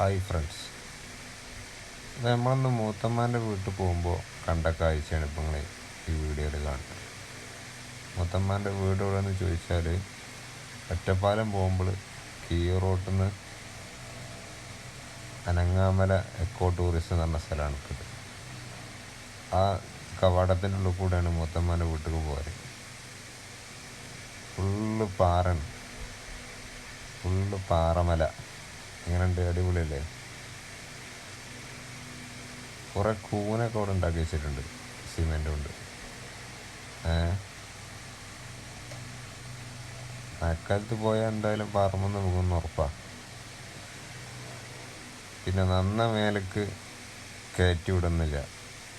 Hi friends, നമ്മളൊന്ന് മൂത്തമ്മാൻ്റെ വീട്ടിൽ പോകുമ്പോൾ കണ്ട കാഴ്ചയാണ് ഇപ്പം നിങ്ങൾ ഈ വീഡിയോയിൽ കാണുന്നത്. മൂത്തമ്മാൻ്റെ വീട് എവിടെയെന്ന് ചോദിച്ചാൽ ഒറ്റപ്പാലം പോകുമ്പോൾ കീറോട്ടിൽ നിന്ന് അനങ്ങാമല എക്കോ ടൂറിസം എന്ന് പറഞ്ഞ സ്ഥലമാണ് ഇപ്പോൾ. ആ കവാടത്തിൻ്റെ ഉള്ളിൽ കൂടെയാണ് മൂത്തമ്മാൻ്റെ വീട്ടിൽ പോകാറ്. ഫുള്ള് പാറയാണ്, ഫുള്ള് പാറമല. എങ്ങനെയുണ്ട്? അടിപൊളിയല്ലേ? കുറേ കൂനൊക്കെ അവിടെ ഉണ്ടാക്കി വെച്ചിട്ടുണ്ട് സിമെൻ്റ് കൊണ്ട്. മഴക്കാലത്ത് പോയാൽ എന്തായാലും പാറമെന്ന് പോകുമെന്ന് ഉറപ്പാണ്. പിന്നെ നന്ന മേലേക്ക് കയറ്റി വിടുന്നില്ല,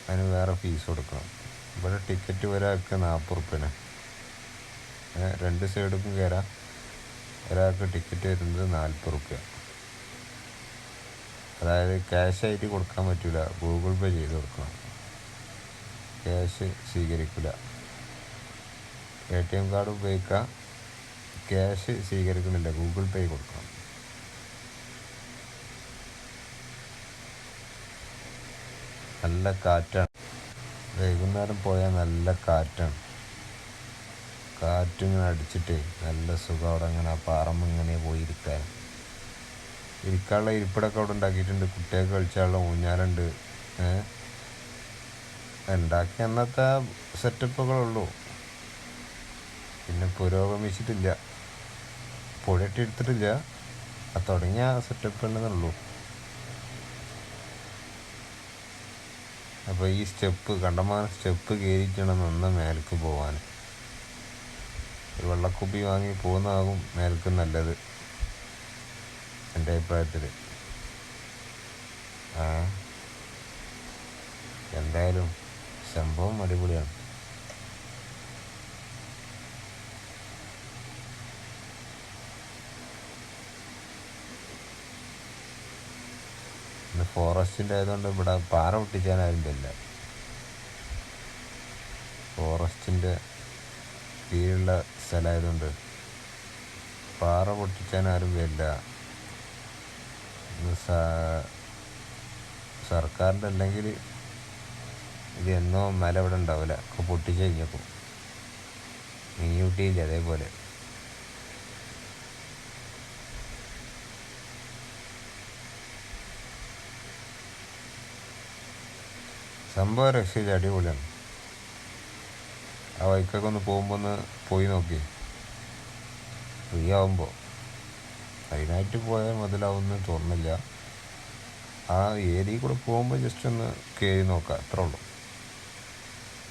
അതിന് വേറെ ഫീസ് കൊടുക്കണം. ഇവിടെ ടിക്കറ്റ് ഒരാൾക്ക് 40 റുപ്യന്. 2 സൈഡിലും കയറാം. ഒരാൾക്ക് ടിക്കറ്റ് വരുന്നത് 40 റുപ്യ. അതായത് ക്യാഷായിട്ട് കൊടുക്കാൻ പറ്റില്ല, ഗൂഗിൾ പേ ചെയ്ത് കൊടുക്കണം. ക്യാഷ് സ്വീകരിക്കില്ല. ATM കാർഡ് ഉപയോഗിക്കാം, ക്യാഷ് സ്വീകരിക്കുന്നില്ല, ഗൂഗിൾ പേ കൊടുക്കണം. നല്ല കാറ്റാണ്, വൈകുന്നേരം പോയാൽ നല്ല കാറ്റാണ്. കാറ്റിങ്ങനെ അടിച്ചിട്ട് നല്ല സുഖം. അവിടെ അങ്ങനെ ആ പാറമ്മ ഇങ്ങനെ പോയിരിക്കാൻ. ഇരിക്കാനുള്ള ഇരിപ്പിടമൊക്കെ അവിടെ ഉണ്ടാക്കിയിട്ടുണ്ട്. കുട്ടികൾക്ക് കളിച്ചാലുള്ള ഊഞ്ഞാലുണ്ട്. ഉണ്ടാക്കി അന്നത്തെ സെറ്റപ്പുകളുള്ളൂ, പിന്നെ പുരോഗമിച്ചിട്ടില്ല, പൊടിയിട്ട് എടുത്തിട്ടില്ല. തുടങ്ങിയ സെറ്റപ്പ് ഉണ്ടെന്നുള്ളൂ. അപ്പോൾ ഈ സ്റ്റെപ്പ് കണ്ടമാനം സ്റ്റെപ്പ് കയറിയിട്ടാണ് നന്ന മേലേക്ക് പോകാൻ. ഒരു വെള്ളക്കുപ്പി വാങ്ങി പോകുന്നതാകും മേലേക്ക് നല്ലത്, എൻ്റെ അഭിപ്രായത്തിൽ. എന്തായാലും സംഭവം അടിപൊളിയാണ്. പിന്നെ ഫോറസ്റ്റിൻ്റെ ആയതുകൊണ്ട് ഇവിടെ പാറ പൊട്ടിച്ചാനാരും ഇല്ല. ഫോറസ്റ്റിൻ്റെ കീഴിലുള്ള സ്ഥലമായതുകൊണ്ട് പാറ പൊട്ടിച്ചാനാരും വരില്ല. സർക്കാരിൻ്റെ അല്ലെങ്കിൽ ഇത് എന്നോ മല ഇവിടെ ഉണ്ടാവില്ല, ഒക്കെ പൊട്ടിച്ച് കഴിഞ്ഞപ്പോൾ നീയൂട്ടിയില്ല. അതേപോലെ സംഭവം രക്ഷയില്ല, അടിപൊളിയാണ്. ആ വൈക്കൊക്കെ ഒന്ന് പോകുമ്പോൾ ഒന്ന് പോയി നോക്കി, ഫ്രീ ആവുമ്പോൾ. അതിനായിട്ട് പോയാൽ മുതലാവുമെന്ന് തോന്നുന്നില്ല. ആ ഏരിയയിൽ കൂടെ പോകുമ്പോൾ ജസ്റ്റ് ഒന്ന് കയറി നോക്കാം, അത്രേ ഉള്ളൂ.